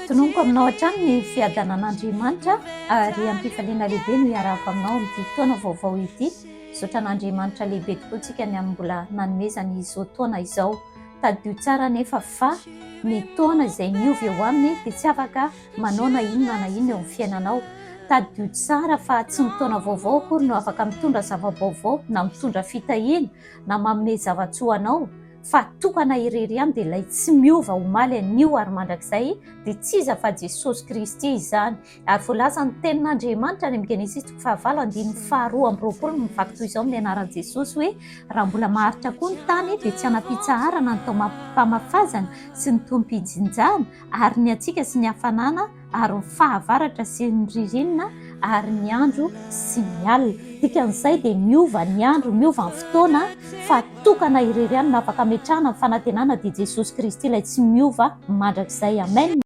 Tononoko aminao hatrany ny fiadanan'Andriamanitra ary am-pifaliana lehibe no iarahako aminao amin'ity taona vaovao ity. Misaotra an'Andriamanitra lehibe tokoa tsika ny amin'ny mbola nanomezany izao taona izao. Tadio tsara nefa fa ny taona izay niovy eo aminy dia tsy afaka manao na inona na inona eo amin'ny fiainanao. Tadio tsara fa tsy ny taona vaovao akory no afaka mitondra zava-baovao na mitondra fitahiana na manome zava-tsoa anao, fa tokana irery ihany dia ilay tsy miova omaly anio ary mandrakizay dia tsy iza fa Jesosy Kristy izany. Ary voalaza ny tenin'Andriamanitra any amin'ny Genesis 9:2-2 mivaky toy izao amin'ny anaran'i Jesosy hoe raha mbola maharitra koa ny tany dia tsy hanam-pitsaharana ny taom-pamafazana sy ny toom-pijinjana ary ny hatsika sy ny hafanana ary ny fahavaratra sy ny ririnina ary ny andro sy ny alina. Dikan'izay dia miova ny andro, miova ny fotoana, fa tokana irery ihany no afaka ametrahana ny fanantenana dia Jesosy Kristy ilay tsy miova mandrakizay. Amen.